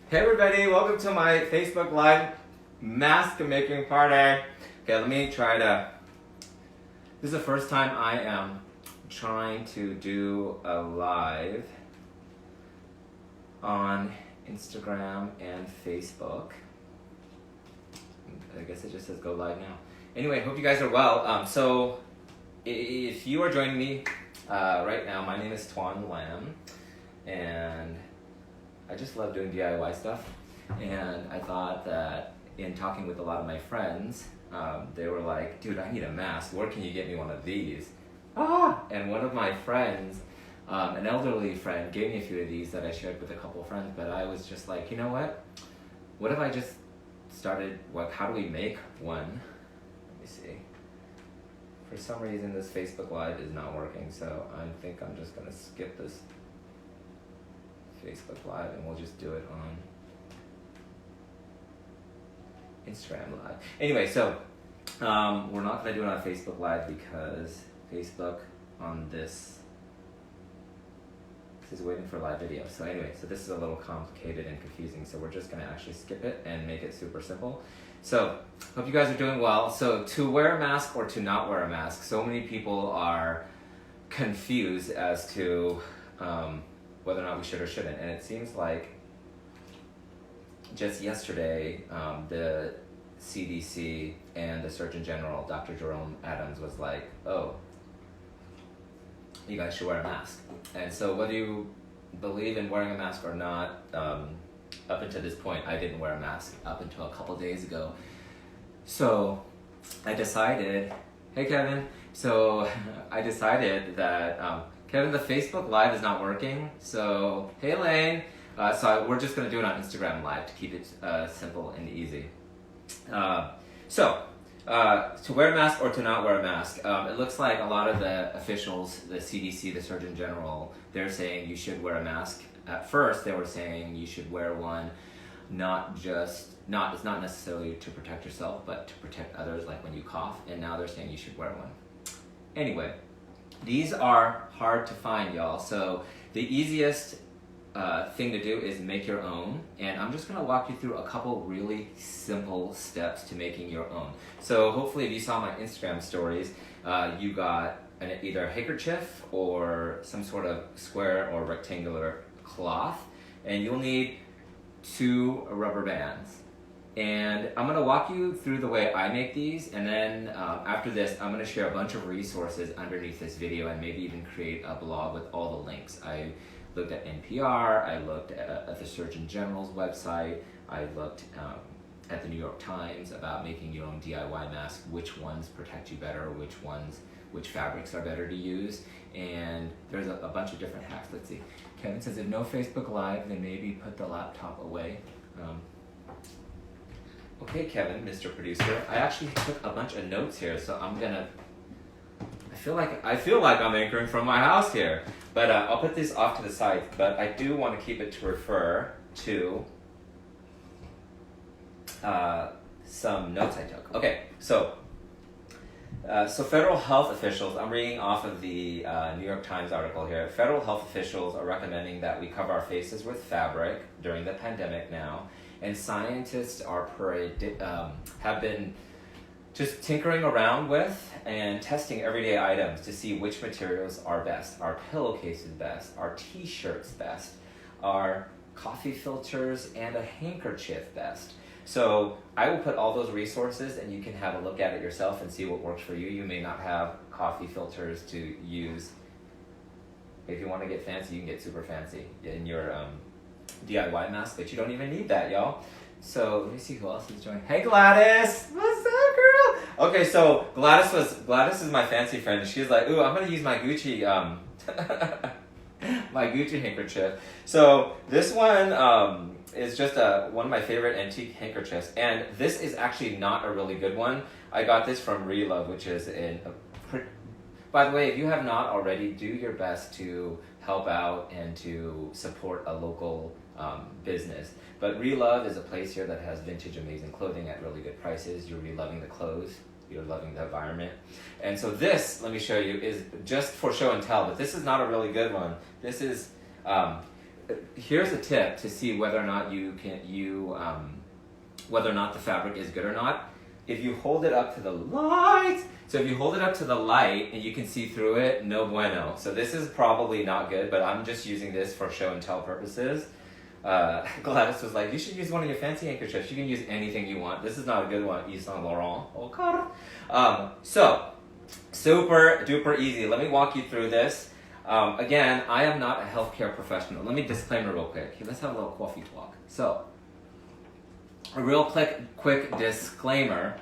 Hey everybody, welcome to my Facebook Live mask making party. Okay, let me try to, this is the first time I am trying to do a live on Instagram and Facebook. I guess it just says go live now. Anyway, hope you guys are well. So if you are joining me right now, my name is Toan and I just love doing DIY stuff, and I thought that in talking with a lot of my friends, they were like, dude, I need a mask, where can you get me one of these? And one of my friends, an elderly friend, gave me a few of these that I shared with a couple of friends, but I was just like, you know what if I just started, how do we make one? Let me see. For some reason this Facebook Live is not working, so I think I'm just gonna skip this Facebook Live and we'll just do it on Instagram Live. Anyway, so we're not going to do it on Facebook Live because Facebook on this is waiting for live video. So anyway, so this is a little complicated and confusing, so we're just going to actually skip it and make it super simple. So hope you guys are doing well. So to wear a mask or to not wear a mask, so many people are confused as to whether or not we should or shouldn't. And it seems like just yesterday, the CDC and the Surgeon General, Dr. Jerome Adams, was like, oh, you guys should wear a mask. And so whether you believe in wearing a mask or not, up until this point, I didn't wear a mask up until a couple days ago. So I decided, hey Kevin, so I decided that, Kevin, the Facebook Live is not working, so hey Elaine. So we're just going to do it on Instagram Live to keep it simple and easy. So to wear a mask or to not wear a mask, it looks like a lot of the officials, the CDC, the Surgeon General, they're saying you should wear a mask. At first they were saying you should wear one it's not necessarily to protect yourself, but to protect others, like when you cough, and now they're saying you should wear one. Anyway, these are hard to find, y'all. So the easiest thing to do is make your own, and I'm just going to walk you through a couple really simple steps to making your own. So hopefully if you saw my Instagram stories, you got either a handkerchief or some sort of square or rectangular cloth, and you'll need 2 rubber bands. And I'm going to walk you through the way I make these, and then after this I'm going to share a bunch of resources underneath this video and maybe even create a blog with all the links. I looked at NPR, I looked at the Surgeon General's website, I looked at the New York Times about making your own DIY mask, which ones protect you better, which fabrics are better to use, and there's a bunch of different hacks. Let's see. Kevin says if no Facebook Live, then maybe put the laptop away. Okay, Kevin, Mr. Producer, I actually took a bunch of notes here, so I feel like I'm anchoring from my house here, but I'll put this off to the side, but I do want to keep it to refer to some notes I took. Okay, so federal health officials, I'm reading off of the New York Times article here. Federal health officials are recommending that we cover our faces with fabric during the pandemic now, and scientists have been just tinkering around with and testing everyday items to see which materials are best. Are pillowcases best? Are t-shirts best? Are coffee filters and a handkerchief best? So I will put all those resources and you can have a look at it yourself and see what works for you. You may not have coffee filters to use. If you want to get fancy, you can get super fancy in your DIY mask, but you don't even need that, y'all. So let me see who else is joining. Hey Gladys! What's up, girl? Okay, so Gladys is my fancy friend. She's like, ooh, I'm gonna use my Gucci my Gucci handkerchief. So this one is just one of my favorite antique handkerchiefs, and this is actually not a really good one. I got this from Relove, which is by the way, if you have not already, do your best to help out and to support a local business. But Relove is a place here that has vintage amazing clothing at really good prices. You're really loving the clothes, you're loving the environment. And so this, let me show you, is just for show and tell, but this is not a really good one. This is here's a tip to see whether or not whether or not the fabric is good or not. If you hold it up to the light, so if you hold it up to the light and you can see through it, no bueno. So this is probably not good, but I'm just using this for show and tell purposes. Gladys was like, you should use one of your fancy handkerchiefs. You can use anything you want. This is not a good one, Yves Saint Laurent. Okay. So, super duper easy. Let me walk you through this. Again, I am not a healthcare professional. Let me disclaimer real quick. Let's have a little coffee talk. So, a real quick disclaimer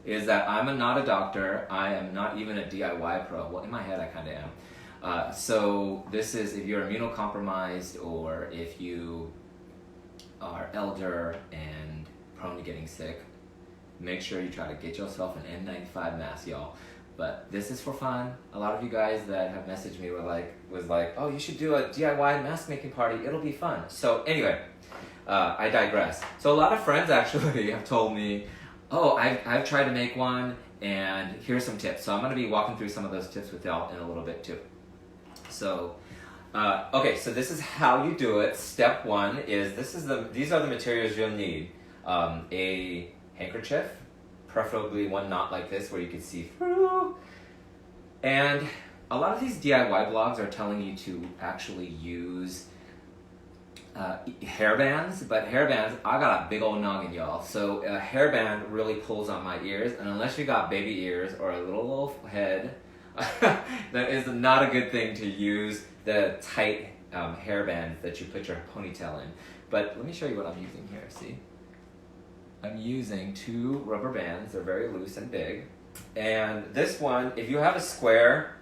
is that I'm not a doctor. I am not even a DIY pro. Well, in my head, I kind of am. So this is if you're immunocompromised or if you are elder and prone to getting sick, make sure you try to get yourself an N95 mask, y'all. But this is for fun. A lot of you guys that have messaged me was like, oh, you should do a DIY mask making party. It'll be fun. So anyway, I digress. So a lot of friends actually have told me, oh, I've tried to make one and here's some tips. So I'm going to be walking through some of those tips with y'all in a little bit too. So, okay, so this is how you do it. Step one is these are the materials you'll need. A handkerchief, preferably one not like this where you can see through. And a lot of these DIY blogs are telling you to actually use hairbands, but hairbands, I got a big old noggin, y'all. So a hairband really pulls on my ears, and unless you got baby ears or a little head, that is not a good thing to use the tight hairbands that you put your ponytail in. But let me show you what I'm using here, see? I'm using 2 rubber bands, they're very loose and big. And this one, if you have a square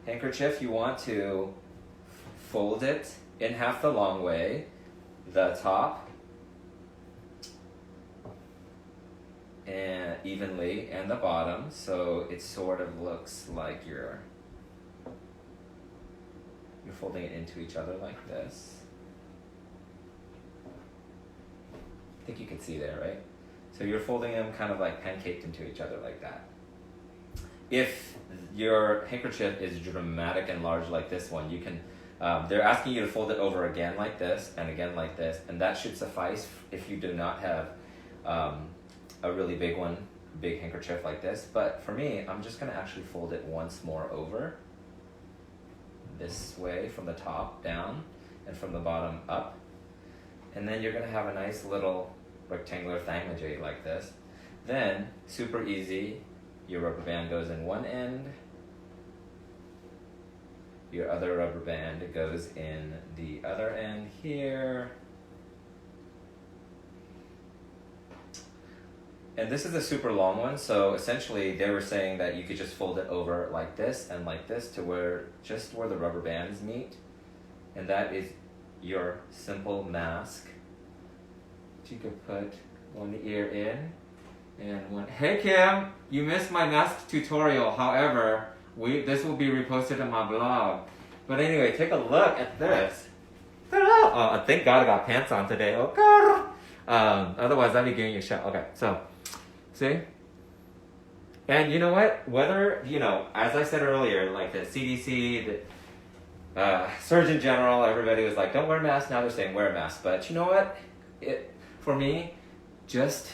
handkerchief, you want to fold it in half the long way, the top, and evenly, and the bottom, so it sort of looks like you're folding it into each other like this. I think you can see there, right? So you're folding them kind of like pancaked into each other like that. If your handkerchief is dramatic and large like this one, you can they're asking you to fold it over again like this and again like this, and that should suffice if you do not have a really big handkerchief like this. But for me, I'm just going to actually fold it once more over this way from the top down and from the bottom up. And then you're going to have a nice little rectangular thingamajig like this. Then, super easy, your rubber band goes in one end, your other rubber band goes in the other end here. And this is a super long one, so essentially they were saying that you could just fold it over like this and like this to where the rubber bands meet. And that is your simple mask. You could put one ear in and one. Hey Kim, you missed my mask tutorial. However, this will be reposted on my blog. But anyway, take a look at this. Oh, thank God I got pants on today. Oh God. Otherwise, I'd be giving you a shot. Okay, so see. And you know what? Whether as I said earlier, like the CDC, the Surgeon General, everybody was like, "Don't wear a mask." Now they're saying wear a mask. But you know what? For me, just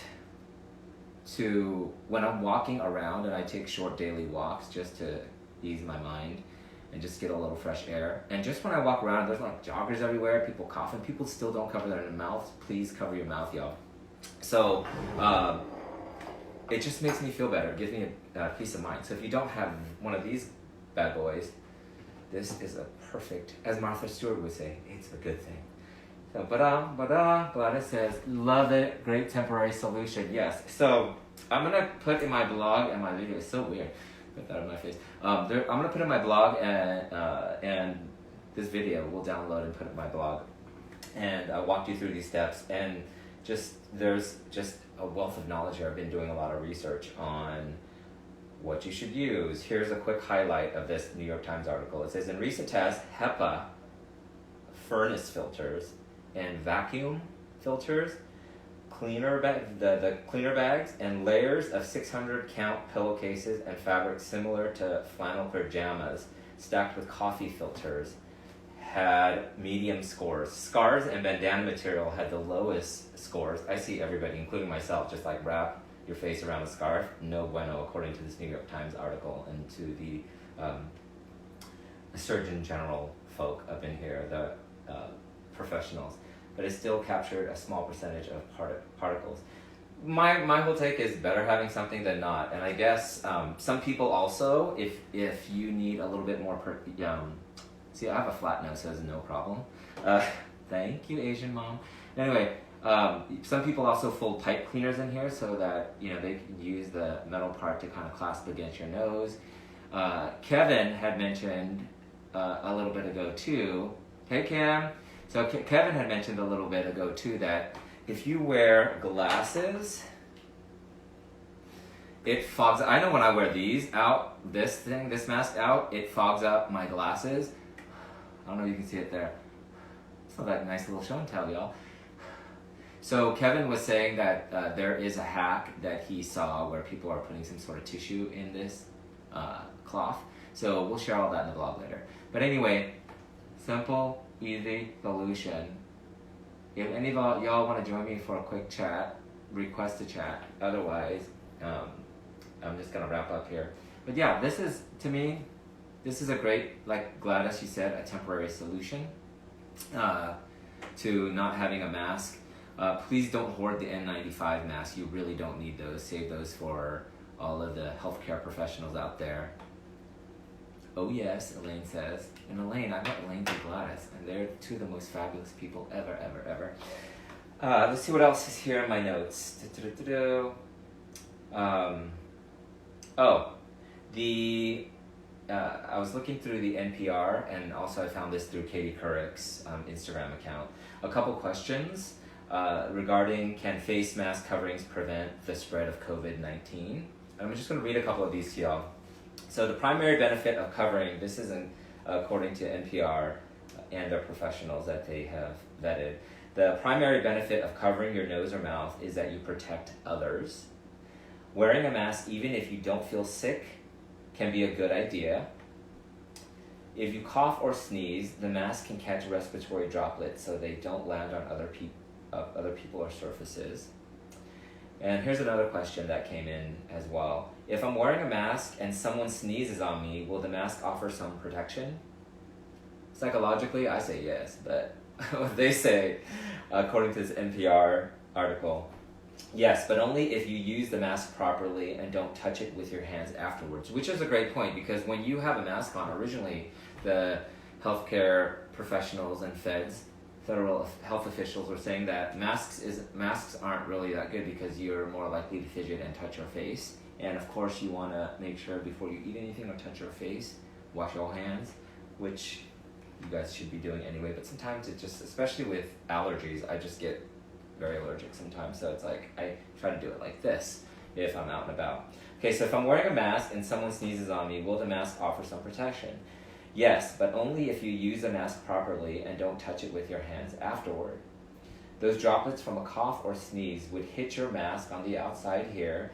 when I'm walking around and I take short daily walks just to ease my mind and just get a little fresh air. And just when I walk around, there's like joggers everywhere, people coughing, people still don't cover their mouth. Please cover your mouth, y'all. So it just makes me feel better, gives me a peace of mind. So if you don't have one of these bad boys, this is a perfect, as Martha Stewart would say, it's a good thing. So, Gladys says, love it, great temporary solution. Yes, so I'm going to put in my blog, and my video is so weird, put that on my face. I'm going to put in my blog, and this video we'll download and put in my blog. And I'll walk you through these steps, and there's just a wealth of knowledge here. I've been doing a lot of research on what you should use. Here's a quick highlight of this New York Times article. It says, in recent tests, HEPA furnace filters and vacuum filters, the cleaner bags, and layers of 600 count pillowcases and fabric similar to flannel pajamas stacked with coffee filters had medium scores. Scarves and bandana material had the lowest scores. I see everybody, including myself, just like wrap your face around a scarf. No bueno, according to this New York Times article, and to the Surgeon General folk up in here, the professionals. But it still captured a small percentage of particles. My whole take is better having something than not. And I guess some people also, if you need a little bit more, see, I have a flat nose, so it's no problem. Thank you, Asian mom. Anyway, some people also fold pipe cleaners in here so that they can use the metal part to kind of clasp against your nose. Kevin had mentioned a little bit ago too. Hey Cam. So Kevin had mentioned a little bit ago too that if you wear glasses, it fogs. I know when I wear these out, this mask out, it fogs up my glasses. I don't know if you can see it there. So that nice little show and tell, y'all. So Kevin was saying that there is a hack that he saw where people are putting some sort of tissue in this cloth. So we'll share all that in the blog later. But anyway, simple, easy solution. If any of y'all want to join me for a quick chat, request a chat. Otherwise, I'm just going to wrap up here. But yeah, this is, to me, this is a great, like Gladys, you said, a temporary solution to not having a mask. Please don't hoard the N95 masks. You really don't need those. Save those for all of the healthcare professionals out there. Oh yes, Elaine says. And Elaine, I met Elaine and Gladys, and they're two of the most fabulous people ever, ever, ever. Let's see what else is here in my notes. I was looking through the NPR, and also I found this through Katie Couric's Instagram account. A couple questions regarding, can face mask coverings prevent the spread of COVID-19? I'm just going to read a couple of these to y'all. So the primary benefit of covering, this is according to NPR and their professionals that they have vetted, the primary benefit of covering your nose or mouth is that you protect others. Wearing a mask, even if you don't feel sick, can be a good idea. If you cough or sneeze, the mask can catch respiratory droplets so they don't land on other people or surfaces. And here's another question that came in as well. If I'm wearing a mask and someone sneezes on me, will the mask offer some protection? Psychologically, I say yes, but what they say, according to this NPR article, yes, but only if you use the mask properly and don't touch it with your hands afterwards, which is a great point, because when you have a mask on, originally the healthcare professionals and federal health officials were saying that masks aren't really that good because you're more likely to fidget and touch your face. And of course you want to make sure before you eat anything or touch your face, wash your hands, which you guys should be doing anyway. But sometimes it just, especially with allergies, I just get very allergic sometimes. So it's like, I try to do it like this if I'm out and about. Okay, so if I'm wearing a mask and someone sneezes on me, will the mask offer some protection? Yes, but only if you use the mask properly and don't touch it with your hands afterward. Those droplets from a cough or sneeze would hit your mask on the outside here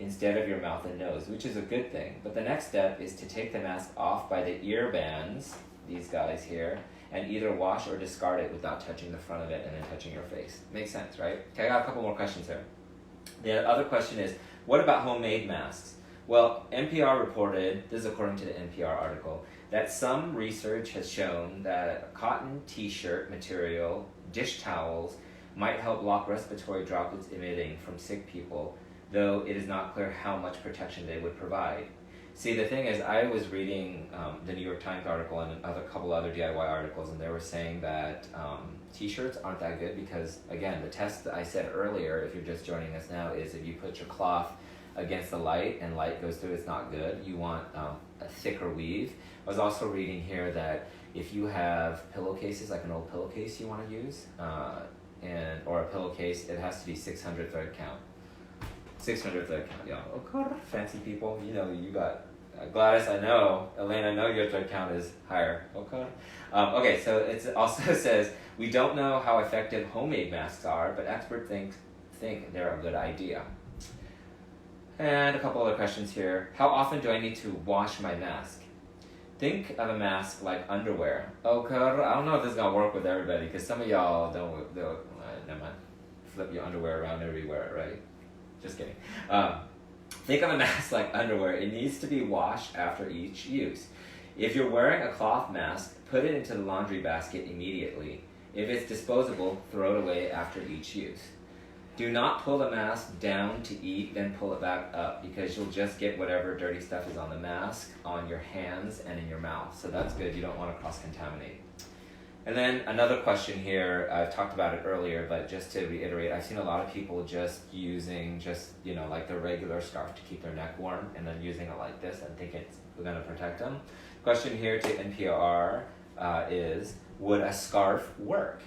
instead of your mouth and nose, which is a good thing. But the next step is to take the mask off by the ear bands, these guys here, and either wash or discard it without touching the front of it and then touching your face. Makes sense, right? Okay, I got a couple more questions here. The other question is, what about homemade masks? Well, NPR reported, this is according to the NPR article, that some research has shown that cotton t-shirt material, dish towels, might help block respiratory droplets emitting from sick people, though it is not clear how much protection they would provide. See, the thing is, I was reading the New York Times article and a couple other DIY articles, and they were saying that t-shirts aren't that good because, again, the test that I said earlier, if you're just joining us now, is if you put your cloth against the light and light goes through, it's not good. You want a thicker weave. I was also reading here that if you have pillowcases, like an old pillowcase you want to use, or a pillowcase, it has to be 600 thread count. 600 thread count, y'all. Okay, fancy people, you got Gladys, I know. Elaine, I know your thread count is higher. Okay. Okay, so it also says, we don't know how effective homemade masks are, but experts think they're a good idea. And a couple other questions here. How often do I need to wash my mask? think of a mask like underwear. Okay, I don't know if this is gonna work with everybody because some of y'all never mind. Flip your underwear around everywhere, right? Just kidding. Think of a mask like underwear. It needs to be washed after each use. If you're wearing a cloth mask, put it into the laundry basket immediately. If it's disposable, throw it away after each use. Do not pull the mask down to eat, then pull it back up because you'll just get whatever dirty stuff is on the mask on your hands and in your mouth. So that's good. You don't want to cross-contaminate. And then another question here, I've talked about it earlier, but just to reiterate, I've seen a lot of people just using like the regular scarf to keep their neck warm and then using it like this and think it's going to protect them. Question here to NPR is, would a scarf work?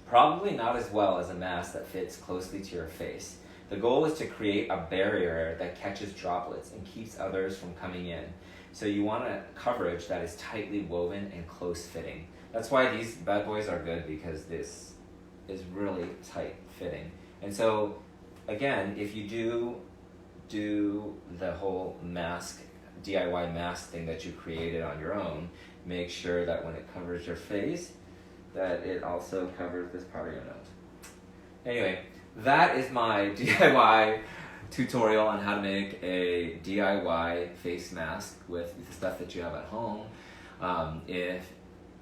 Probably not as well as a mask that fits closely to your face. The goal is to create a barrier that catches droplets and keeps others from coming in. So you want a coverage that is tightly woven and close fitting. That's why these bad boys are good, because this is really tight fitting. And so again, if you do the whole mask, DIY mask thing that you created on your own, make sure that when it covers your face, that it also covers this part of your nose. Anyway, that is my DIY tutorial on how to make a DIY face mask with the stuff that you have at home. If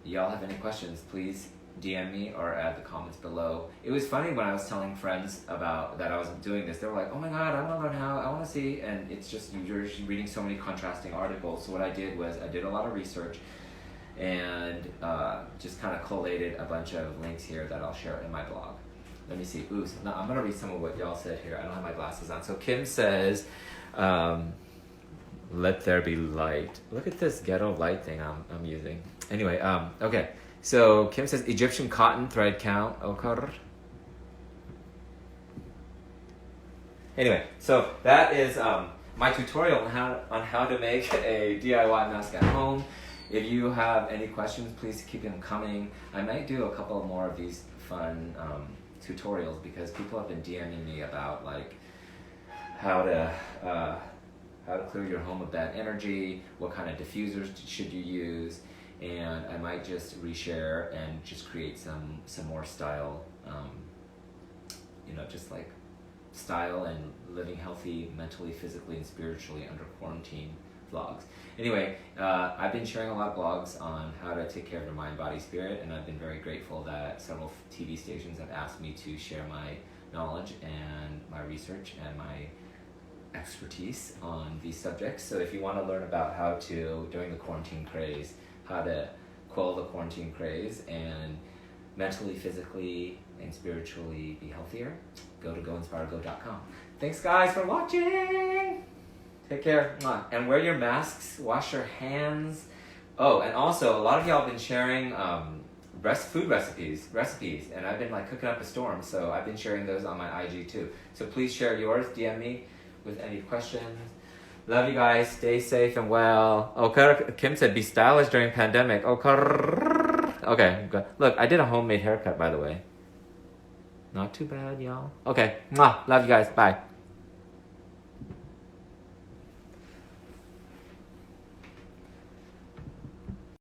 y'all have any questions, please DM me or add the comments below. It was funny when I was telling friends about that I was doing this. They were like, oh my god, I want to learn how, I want to see. And it's just, you're reading so many contrasting articles. So what I did was I did a lot of research and just kind of collated a bunch of links here that I'll share in my blog. Let me see. Ooh, so now I'm going to read some of what y'all said here. I don't have my glasses on. So Kim says, let there be light. Look at this ghetto light thing I'm using. Anyway, okay. So Kim says, Egyptian cotton thread count. Okar. Anyway, so that is my tutorial on how to make a DIY mask at home. If you have any questions, please keep them coming. I might do a couple more of these fun tutorials because people have been DMing me about like how to clear your home of bad energy, what kind of diffusers should you use, and I might just reshare and just create some more style, just like style and living healthy mentally, physically, and spiritually under quarantine vlogs. Anyway, I've been sharing a lot of blogs on how to take care of your mind, body, spirit, and I've been very grateful that several TV stations have asked me to share my knowledge and my research and my expertise on these subjects. So if you want to learn about how to, during the quarantine craze, how to quell the quarantine craze and mentally, physically, and spiritually be healthier, go to goinspirego.com. Thanks guys for watching! Take care. And wear your masks, wash your hands. Oh, and also a lot of y'all have been sharing food recipes, and I've been like cooking up a storm, so I've been sharing those on my IG too. So please share yours, DM me with any questions. Love you guys, stay safe and well. Okay, Kim said be stylish during pandemic. Okay, good. Look, I did a homemade haircut by the way. Not too bad, y'all. Okay, love you guys, bye.